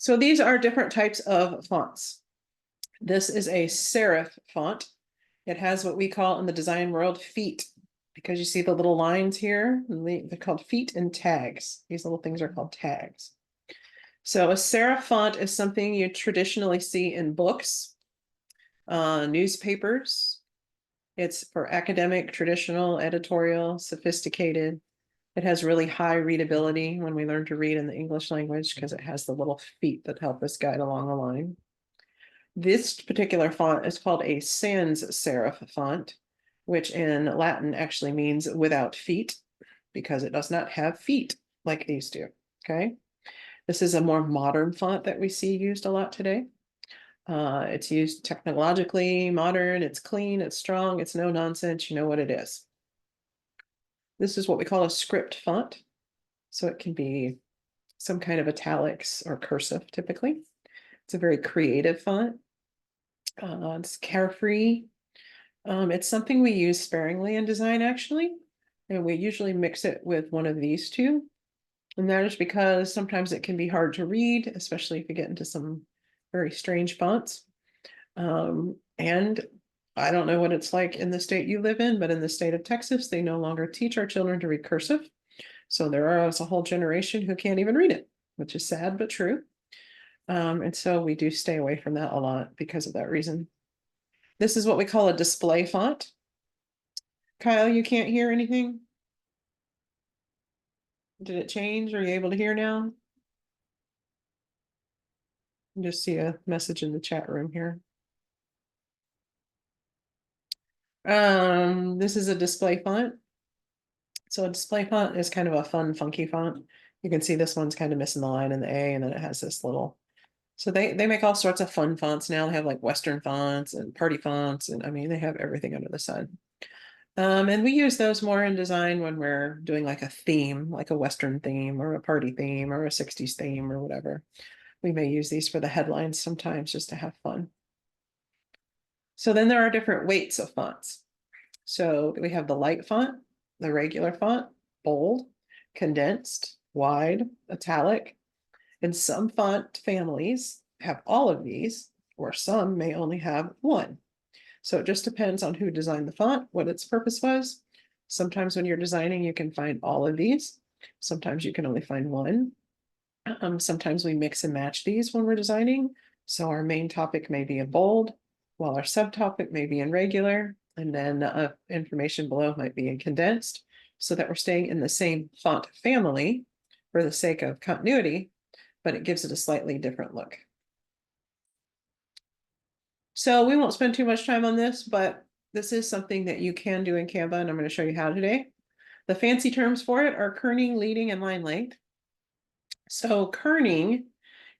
So these are different types of fonts. This is a serif font. It has what we call in the design world feet, because you see the little lines here, they're called feet and tags. These little things are called tags. So a serif font is something you traditionally see in books, newspapers. It's for academic, traditional, editorial, sophisticated. It has really high readability when we learn to read in the English language because it has the little feet that help us guide along the line. This particular font is called a sans serif font, which in Latin actually means without feet, because it does not have feet like these do. Okay. This is a more modern font that we see used a lot today. It's used technologically, modern, it's clean, it's strong, it's no nonsense, you know what it is. This is what we call a script font. So it can be some kind of italics or cursive typically. It's a very creative font. It's carefree. It's something we use sparingly in design actually, and we usually mix it with one of these two. And that is because sometimes it can be hard to read, especially if you get into some very strange fonts. And I don't know what it's like in the state you live in, but in the state of Texas, they no longer teach our children to read cursive. So there is a whole generation who can't even read it, which is sad but true. And so we do stay away from that a lot because of that reason. This is what we call a display font. Kyle, you can't hear anything? Did it change? Are you able to hear now? Just see a message in the chat room here. This is a display font. So a display font is kind of a fun, funky font. You can see this one's kind of missing the line in the A, and then it has this little. So they make all sorts of fun fonts now. They have like Western fonts and party fonts, and I mean they have everything under the sun. And we use those more in design when we're doing like a theme, like a Western theme or a party theme or a 60s theme or whatever. We may use these for the headlines sometimes just to have fun. So then there are different weights of fonts. So we have the light font, the regular font, bold, condensed, wide, italic, and some font families have all of these, or some may only have one. So it just depends on who designed the font, what its purpose was. Sometimes when you're designing, you can find all of these. Sometimes you can only find one. Sometimes we mix and match these when we're designing. So our main topic may be in bold, while our subtopic may be in regular, and then information below might be in condensed, so that we're staying in the same font family for the sake of continuity, but it gives it a slightly different look. So we won't spend too much time on this, but this is something that you can do in Canva, and I'm going to show you how today. The fancy terms for it are kerning, leading, and line length. So kerning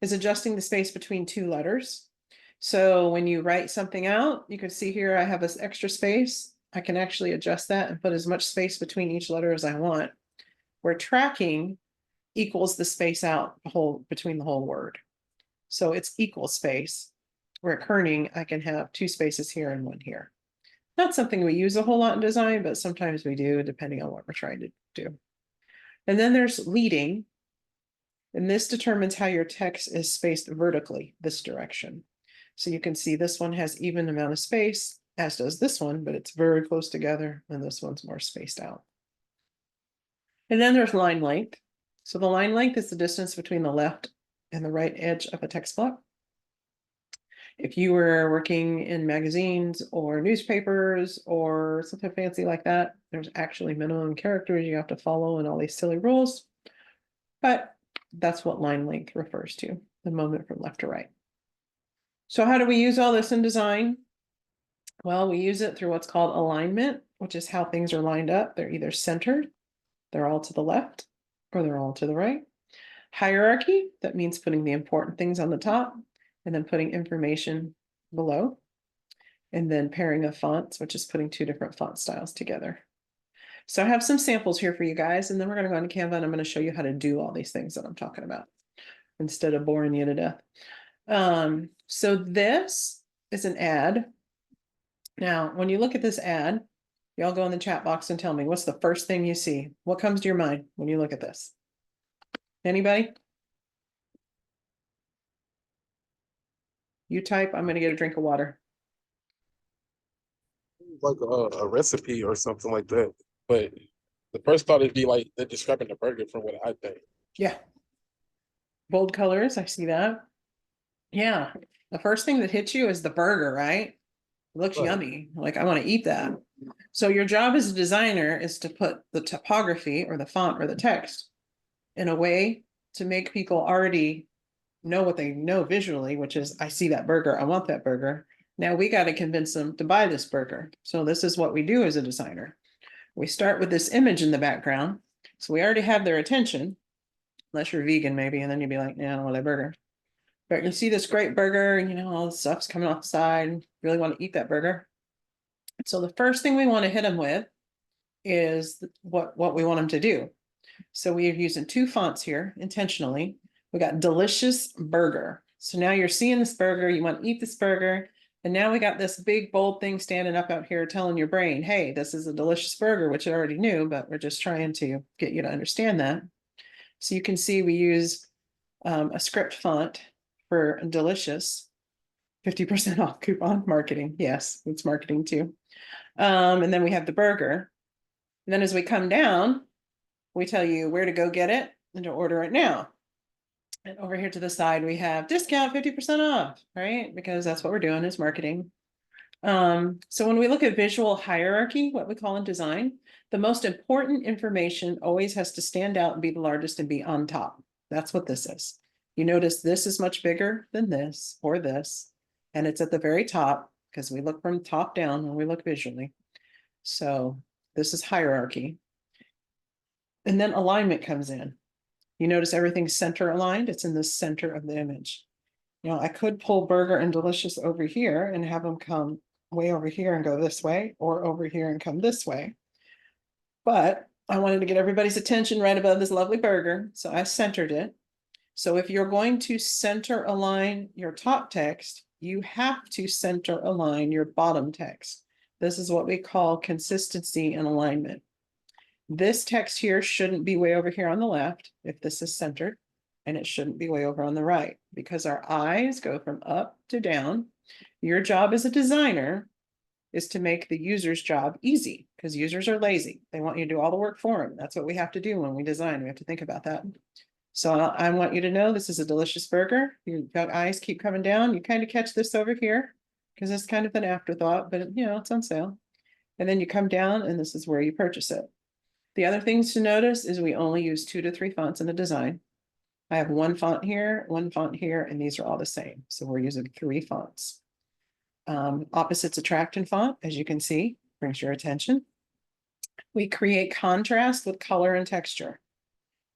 is adjusting the space between two letters. So when you write something out, you can see here I have this extra space. I can actually adjust that and put as much space between each letter as I want. Where tracking equals the space out between the whole word. So it's equal space. Where kerning, I can have two spaces here and one here. Not something we use a whole lot in design, but sometimes we do, depending on what we're trying to do. And then there's leading. And this determines how your text is spaced vertically, this direction. So you can see this one has even amount of space, as does this one, but it's very close together, and this one's more spaced out. And then there's line length. So the line length is the distance between the left and the right edge of a text block. If you were working in magazines or newspapers or something fancy like that, there's actually minimum characters you have to follow and all these silly rules. But that's what line length refers to, the moment from left to right. So how do we use all this in design? Well, we use it through what's called alignment, which is how things are lined up. They're either centered, they're all to the left, or they're all to the right. Hierarchy, that means putting the important things on the top and then putting information below. And then pairing of fonts, which is putting two different font styles together. So I have some samples here for you guys, and then we're going to go into Canva and I'm going to show you how to do all these things that I'm talking about instead of boring you to death. So this is an ad. Now, when you look at this ad, y'all go in the chat box and tell me what's the first thing you see. What comes to your mind when you look at this? Anybody? You type, I'm gonna get a drink of water. Like a recipe or something like that. But the first thought would be like they're describing the burger from what I think. Yeah. Bold colors, I see that. Yeah. The first thing that hits you is the burger, right? It looks Right. yummy. Like I want to eat that. So your job as a designer is to put the typography or the font or the text in a way to make people already know what they know visually, which is I see that burger, I want that burger. Now we got to convince them to buy this burger. So this is what we do as a designer. We start with this image in the background. So we already have their attention, unless you're vegan, maybe, and then you'd be like, yeah, I don't want that burger. But you see this great burger, and all the stuff's coming off the side. Really want to eat that burger. So the first thing we want to hit them with is what we want them to do. So we are using two fonts here intentionally. We got delicious burger. So now you're seeing this burger, you want to eat this burger. And now we got this big bold thing standing up out here telling your brain, hey, this is a delicious burger, which I already knew, but we're just trying to get you to understand that. So you can see we use a script font for delicious, 50% off coupon marketing. Yes, it's marketing too. And then we have the burger. And then as we come down, we tell you where to go get it and to order it now. And over here to the side, we have discount 50% off, right? Because that's what we're doing is marketing. So when we look at visual hierarchy, what we call in design, the most important information always has to stand out and be the largest and be on top. That's what this is. You notice this is much bigger than this or this, and it's at the very top because we look from top down when we look visually. So this is hierarchy. And then alignment comes in. You notice everything's center aligned. It's in the center of the image. I could pull burger and delicious over here and have them come way over here and go this way, or over here and come this way. But I wanted to get everybody's attention right above this lovely burger, so I centered it. So if you're going to center align your top text, you have to center align your bottom text. This is what we call consistency and alignment. This text here shouldn't be way over here on the left if this is centered, and it shouldn't be way over on the right because our eyes go from up to down. Your job as a designer is to make the user's job easy because users are lazy. They want you to do all the work for them. That's what we have to do when we design. We have to think about that. So I want you to know this is a delicious burger. Your eyes keep coming down. You kind of catch this over here because it's kind of an afterthought, but it's on sale. And then you come down and this is where you purchase it. The other things to notice is we only use 2 to 3 fonts in the design. I have one font here, and these are all the same. So we're using 3 fonts. Opposites attract in font, as you can see, brings your attention. We create contrast with color and texture.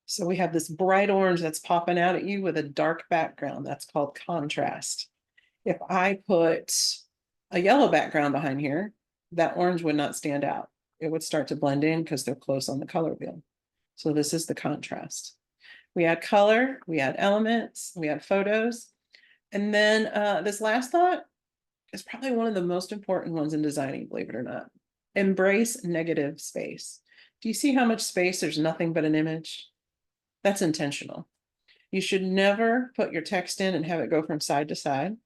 So we have this bright orange that's popping out at you with a dark background. That's called contrast. If I put a yellow background behind here, that orange would not stand out. It would start to blend in because they're close on the color wheel. So this is the contrast. We add color, we add elements, we add photos. And then this last thought is probably one of the most important ones in designing, believe it or not. Embrace negative space. Do you see how much space there's nothing but an image? That's intentional. You should never put your text in and have it go from side to side.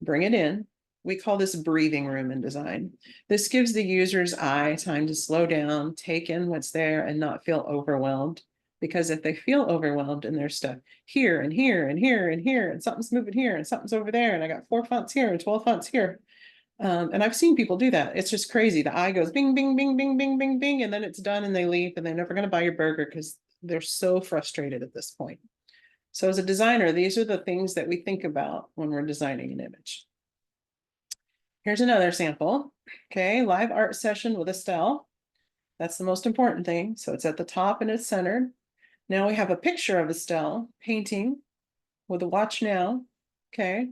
Bring it in. We call this breathing room in design. This gives the user's eye time to slow down, take in what's there, and not feel overwhelmed. Because if they feel overwhelmed and there's stuff here and here and here and here, and something's moving here and something's over there, and I got 4 fonts here and 12 fonts here. And I've seen people do that. It's just crazy. The eye goes bing, bing, bing, bing, bing, bing, bing, and then it's done and they leave and they're never going to buy your burger because they're so frustrated at this point. So as a designer, these are the things that we think about when we're designing an image. Here's another sample. Okay, live art session with Estelle. That's the most important thing. So it's at the top and it's centered. Now we have a picture of Estelle painting with a watch now. Okay,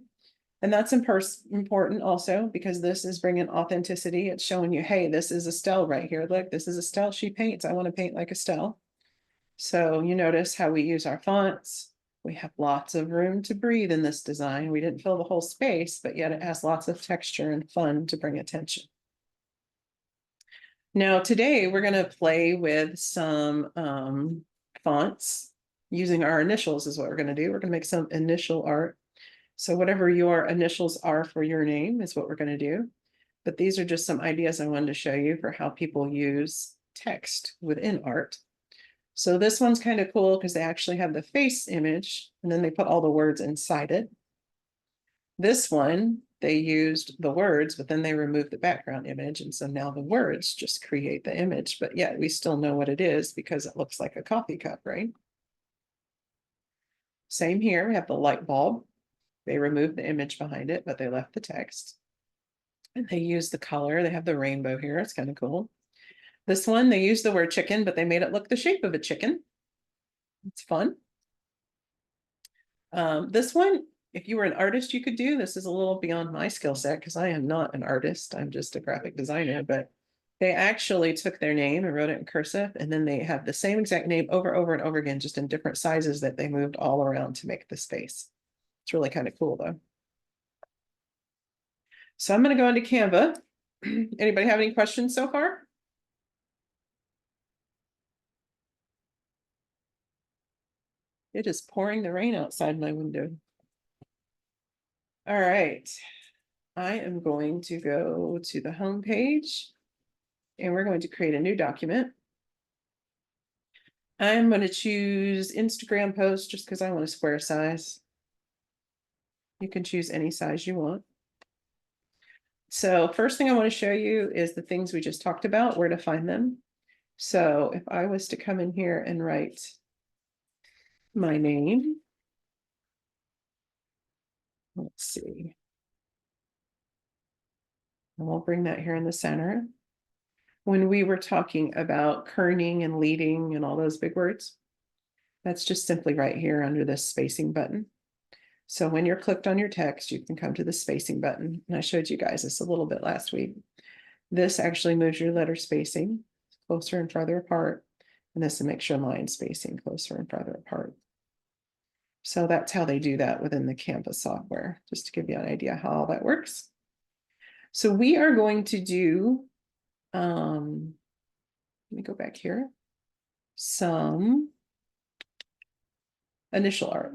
and that's important also because this is bringing authenticity. It's showing you, hey, this is Estelle right here. Look, this is Estelle. She paints. I want to paint like Estelle. So you notice how we use our fonts. We have lots of room to breathe in this design. We didn't fill the whole space, but yet it has lots of texture and fun to bring attention. Now, today we're going to play with some fonts using our initials is what we're going to do. We're going to make some initial art. So whatever your initials are for your name is what we're going to do. But these are just some ideas I wanted to show you for how people use text within art. So this one's kind of cool because they actually have the face image and then they put all the words inside it. This one, they used the words, but then they removed the background image. And so now the words just create the image, but yet we still know what it is because it looks like a coffee cup, right? Same here, we have the light bulb. They removed the image behind it, but they left the text. And they use the color. They have the rainbow here. It's kind of cool. This one, they used the word chicken, but they made it look the shape of a chicken. It's fun. This one, if you were an artist, you could do. This is a little beyond my skill set because I am not an artist. I'm just a graphic designer, but they actually took their name and wrote it in cursive, and then they have the same exact name over and over again, just in different sizes that they moved all around to make the space. It's really kind of cool though. So I'm going to go into Canva. Anybody have any questions so far? It is pouring the rain outside my window. All right. I am going to go to the home page and we're going to create a new document. I'm going to choose Instagram post just because I want a square size. You can choose any size you want. So first thing I want to show you is the things we just talked about, where to find them. So if I was to come in here and write my name, let's see. And we'll bring that here in the center. When we were talking about kerning and leading and all those big words, that's just simply right here under this spacing button. So when you're clicked on your text, you can come to the spacing button. And I showed you guys this a little bit last week. This actually moves your letter spacing closer and farther apart. And this makes your line spacing closer and farther apart. So that's how they do that within the Canva software, just to give you an idea how all that works. So we are going to do, let me go back here, some initial art.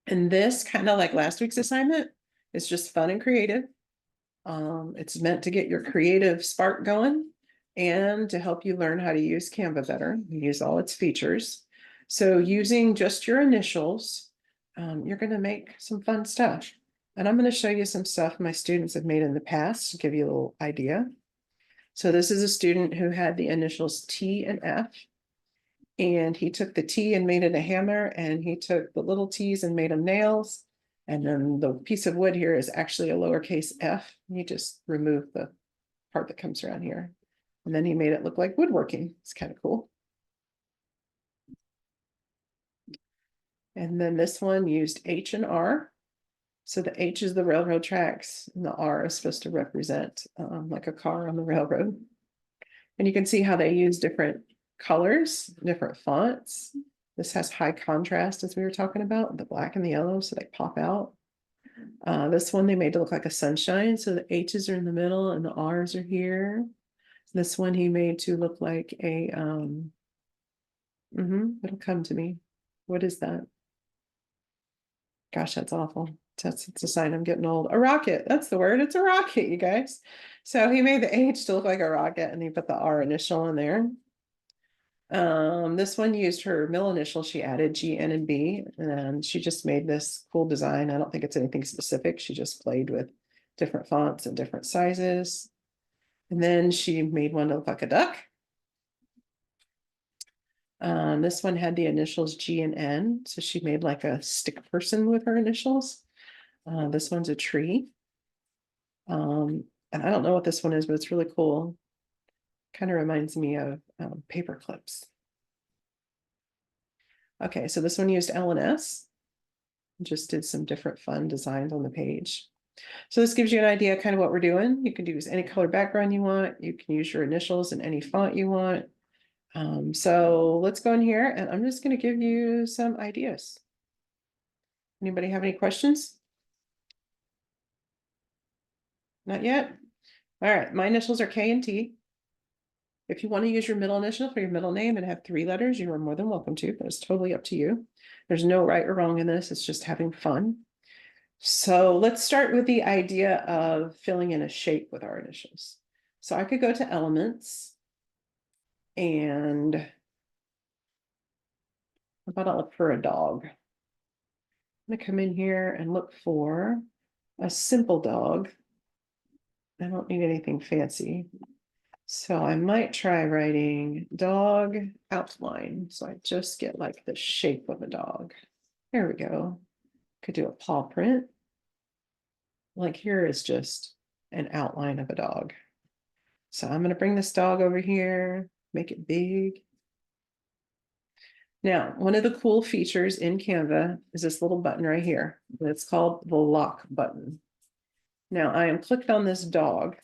And this, kind of like last week's assignment, is just fun and creative. It's meant to get your creative spark going and to help you learn how to use Canva better, use all its features. So using just your initials, you're going to make some fun stuff. And I'm going to show you some stuff my students have made in the past to give you a little idea. So this is a student who had the initials T and F. And he took the T and made it a hammer, and he took the little T's and made them nails. And then the piece of wood here is actually a lowercase f. And he just removed the part that comes around here. And then he made it look like woodworking. It's kind of cool. And then this one used H and R. So the H is the railroad tracks, and the R is supposed to represent like a car on the railroad. And you can see how they use different colors, different fonts. This has high contrast, as we were talking about, the black and the yellow, so they pop out. This one they made to look like a sunshine, so the H's are in the middle and the R's are here. This one he made to look like a it'll come to me. What is that? Gosh, that's awful. It's a sign I'm getting old. A rocket, that's the word. It's a rocket, you guys. So he made the H to look like a rocket and he put the R initial in there. This one used her middle initial. She added G, N, and B, and she just made this cool design. I don't think it's anything specific. She just played with different fonts and different sizes. And then she made one to look like a duck. This one had the initials G and N. So she made like a stick person with her initials. This one's a tree. And I don't know what this one is, but it's really cool. Kind of reminds me of paper clips. Okay, so this one used L&S. Just did some different fun designs on the page. So this gives you an idea kind of what we're doing. You can use any color background you want. You can use your initials in any font you want. So let's go in here and I'm just going to give you some ideas. Anybody have any questions? Not yet? All right, my initials are K and T. If you want to use your middle initial for your middle name and have 3 letters, you are more than welcome to, but it's totally up to you. There's no right or wrong in this. It's just having fun. So let's start with the idea of filling in a shape with our initials. So I could go to elements and how about I look for a dog? I'm gonna come in here and look for a simple dog. I don't need anything fancy. So I might try writing dog outline. So I just get like the shape of a dog. There we go. Could do a paw print. Like here is just an outline of a dog. So I'm going to bring this dog over here, make it big. Now, one of the cool features in Canva is this little button right here. It's called the lock button. Now I am clicked on this dog.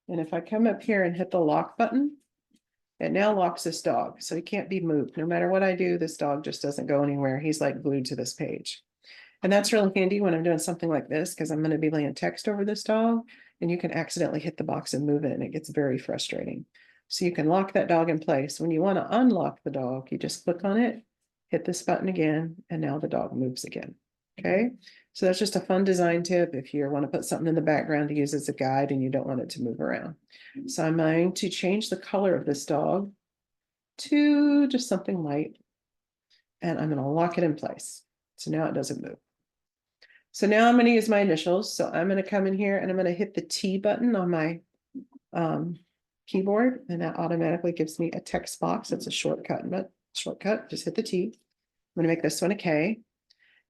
And if I come up here and hit the lock button, it now locks this dog. So he can't be moved. No matter what I do, this dog just doesn't go anywhere. He's like glued to this page. And that's really handy when I'm doing something like this, because I'm going to be laying text over this dog and you can accidentally hit the box and move it and it gets very frustrating. So you can lock that dog in place. When you want to unlock the dog, you just click on it, hit this button again, and now the dog moves again. Okay, so that's just a fun design tip if you want to put something in the background to use as a guide and you don't want it to move around. So I'm going to change the color of this dog to just something light, and I'm going to lock it in place. So now it doesn't move. So now I'm going to use my initials. So I'm going to come in here and I'm going to hit the T button on my keyboard, and that automatically gives me a text box. It's a shortcut, just hit the T. I'm going to make this one a K.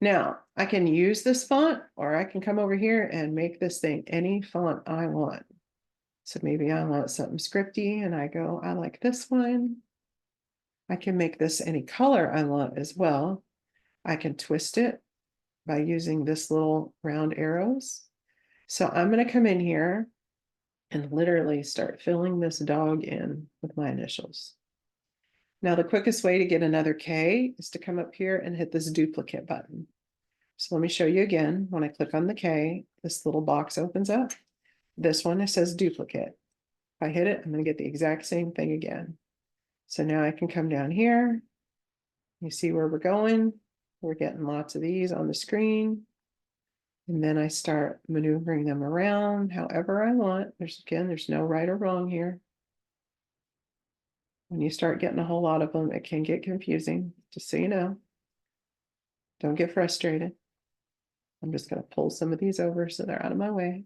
Now I can use this font, or I can come over here and make this thing any font I want. So maybe I want something scripty and I go, I like this one. I can make this any color I want as well. I can twist it by using this little round arrows. So I'm going to come in here and literally start filling this dog in with my initials. Now, the quickest way to get another K is to come up here and hit this duplicate button. So let me show you again. When I click on the K, this little box opens up. This one, it says duplicate. If I hit it, I'm going to get the exact same thing again. So now I can come down here. You see where we're going. We're getting lots of these on the screen. And then I start maneuvering them around however I want. There's no right or wrong here. When you start getting a whole lot of them, it can get confusing, just so you know. Don't get frustrated. I'm just going to pull some of these over so they're out of my way.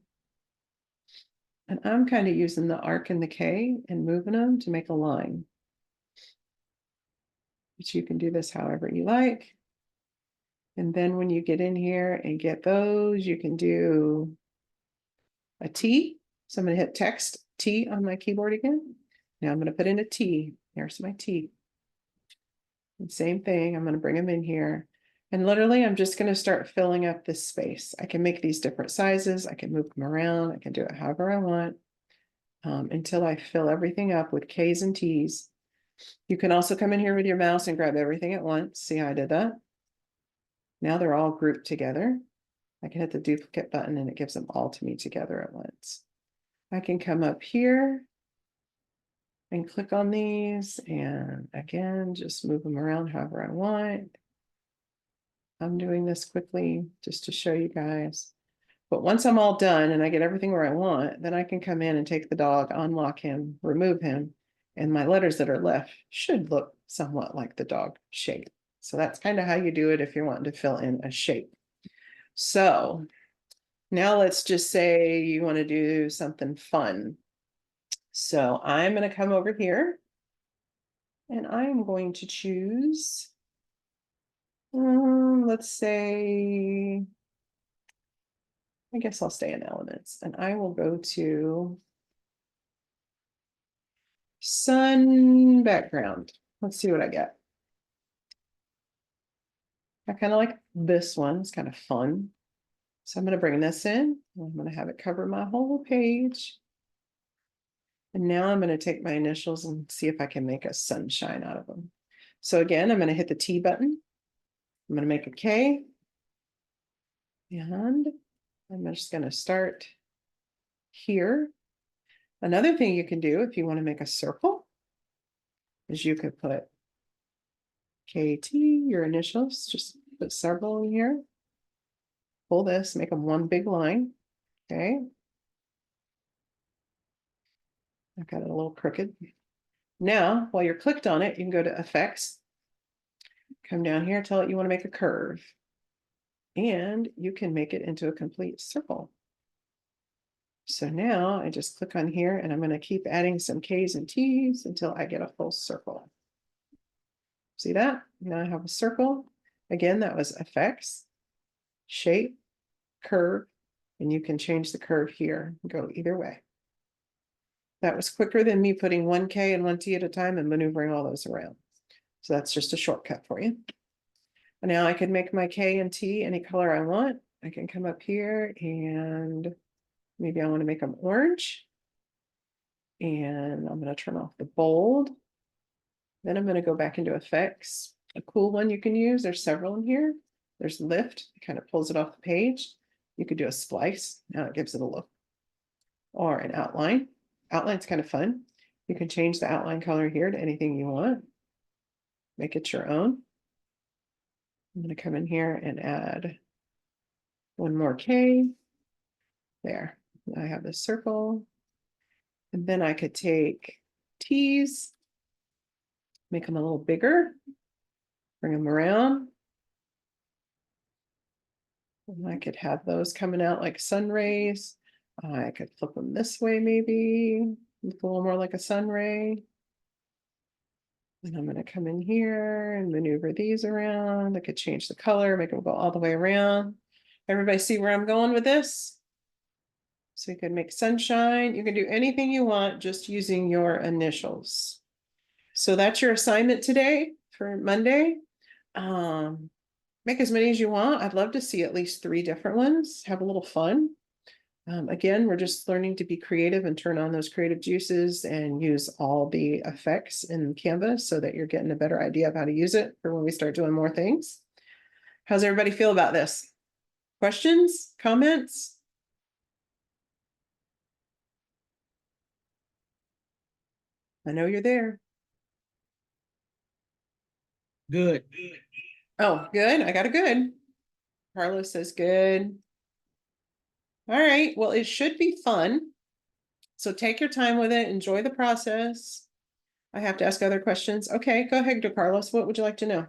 And I'm kind of using the arc and the K and moving them to make a line. But you can do this however you like. And then when you get in here and get those, you can do a T. So I'm going to hit text T on my keyboard again. Now I'm going to put in a T. There's my T. And same thing, I'm going to bring them in here. And literally, I'm just going to start filling up this space. I can make these different sizes. I can move them around. I can do it however I want until I fill everything up with Ks and Ts. You can also come in here with your mouse and grab everything at once. See how I did that? Now they're all grouped together. I can hit the duplicate button and it gives them all to me together at once. I can come up here and click on these and again, just move them around however I want. I'm doing this quickly just to show you guys. But once I'm all done and I get everything where I want, then I can come in and take the dog, unlock him, remove him, and my letters that are left should look somewhat like the dog shape. So that's kind of how you do it if you're wanting to fill in a shape. So now let's just say you want to do something fun. So I'm going to come over here and I'm going to choose, let's say, I guess I'll stay in elements and I will go to sun background. Let's see what I get. I kind of like this one. It's kind of fun. So I'm going to bring this in. I'm going to have it cover my whole page. And now I'm going to take my initials and see if I can make a sunshine out of them. So again, I'm going to hit the T button. I'm going to make a K. And I'm just going to start here. Another thing you can do if you want to make a circle is you could put KT, your initials, just put several in here. pull this, make them one big line, okay? I've got it a little crooked. Now, while you're clicked on it, you can go to Effects, come down here, tell it you want to make a curve, and you can make it into a complete circle. So now I just click on here and I'm going to keep adding some K's and T's until I get a full circle. See that? Now I have a circle. Again, that was Effects, Shape, Curve, and you can change the curve here, go either way. That was quicker than me putting one K and one T at a time and maneuvering all those around. So that's just a shortcut for you. And now I can make my K and T any color I want. I can come up here and maybe I want to make them orange. And I'm going to turn off the bold. Then I'm going to go back into Effects. A cool one you can use, there's several in here. There's Lift, it kind of pulls it off the page. You could do a splice, now it gives it a look. Or an outline. Outline's kind of fun. You can change the outline color here to anything you want. Make it your own. I'm going to come in here and add one more K. There, I have this circle. And then I could take T's, make them a little bigger, bring them around. And I could have those coming out like sun rays. I could flip them this way maybe, look a little more like a sun ray. And I'm going to come in here and maneuver these around. I could change the color, make them go all the way around. Everybody see where I'm going with this? So you can make sunshine. You can do anything you want just using your initials. So that's your assignment today for Monday. Make as many as you want. I'd love to see at least 3 different ones. Have a little fun. Again, we're just learning to be creative and turn on those creative juices and use all the effects in Canva so that you're getting a better idea of how to use it for when we start doing more things. How's everybody feel about this? Questions, comments? I know you're there. Good. Oh, good. I got a good. Carlos says good. All right. Well, it should be fun. So take your time with it. Enjoy the process. I have to ask other questions. Okay, go ahead, Carlos. What would you like to know?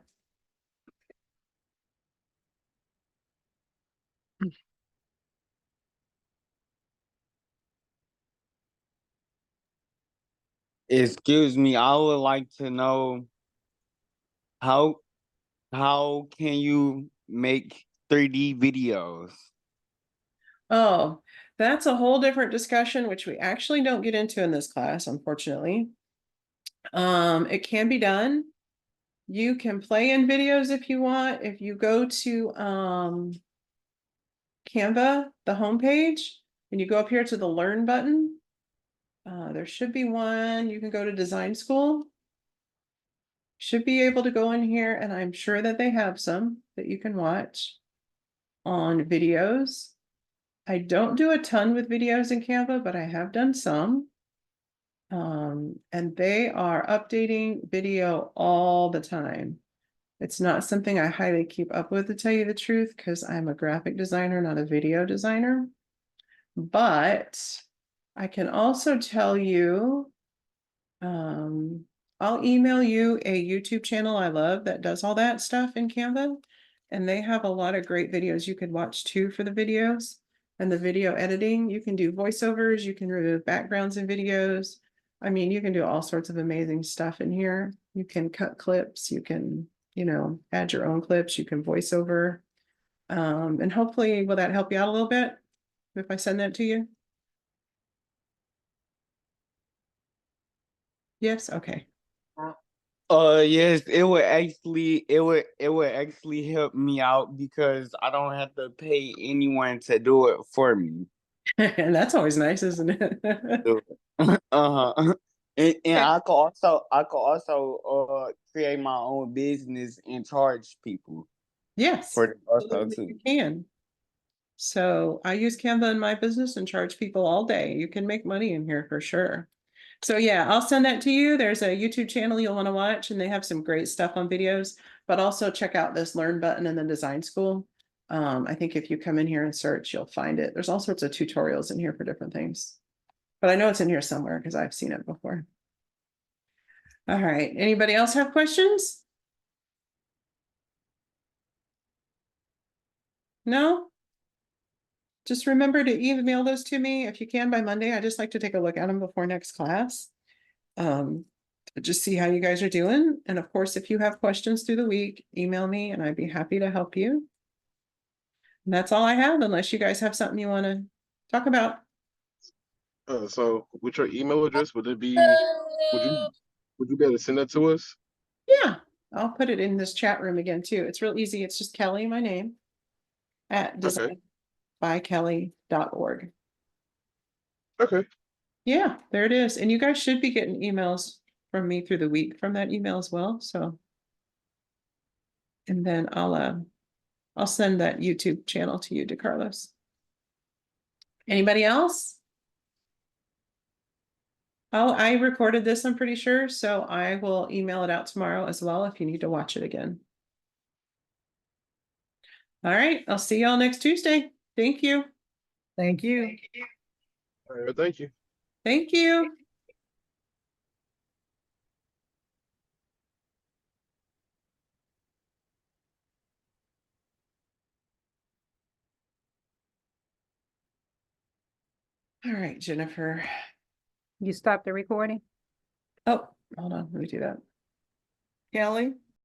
Excuse me, I would like to know how can you make 3D videos? Oh, that's a whole different discussion, which we actually don't get into in this class, unfortunately. It can be done. You can play in videos if you want. If you go to Canva, the homepage, and you go up here to the Learn button, there should be one. You can go to Design School. Should be able to go in here, and I'm sure that they have some that you can watch on videos. I don't do a ton with videos in Canva, but I have done some. And they are updating video all the time. It's not something I highly keep up with, to tell you the truth, because I'm a graphic designer, not a video designer. But I can also tell you, I'll email you a YouTube channel I love that does all that stuff in Canva. And they have a lot of great videos you could watch too for the videos and the video editing. You can do voiceovers, you can remove backgrounds in videos. I mean, you can do all sorts of amazing stuff in here. You can cut clips, you can, add your own clips, you can voice over. And hopefully, will that help you out a little bit if I send that to you? Yes, okay. Yes, it would actually help me out because I don't have to pay anyone to do it for me. And that's always nice, isn't it? Uh-huh. And I could also create my own business and charge people Yes, for it also absolutely too. you can. So I use Canva in my business and charge people all day. You can make money in here for sure. So yeah, I'll send that to you. There's a YouTube channel you'll want to watch, and they have some great stuff on videos, but also check out this Learn button in the Design School. I think if you come in here and search, you'll find it. There's all sorts of tutorials in here for different things. But I know it's in here somewhere because I've seen it before. All right, anybody else have questions? No? Just remember to email those to me if you can by Monday. I just like to take a look at them before next class. Just see how you guys are doing. And of course, if you have questions through the week, email me and I'd be happy to help you. And that's all I have, unless you guys have something you want to talk about. So with your email address, would it be, would you be able to send that to us? Yeah, I'll put it in this chat room again too. It's real easy. It's just Kelly, my name, at Okay. designbykelly.org. Okay. Yeah, there it is. And you guys should be getting emails from me through the week from that email as well. So, and then I'll send that YouTube channel to you, DeCarlos. Anybody else? Oh, I recorded this, I'm pretty sure, so I will email it out tomorrow as well if you need to watch it again. All right, I'll see y'all next Tuesday. Thank you. Thank you. All right, thank you. Thank you. All right, Jennifer. You stopped the recording? Oh, hold on, let me do that. Kelly?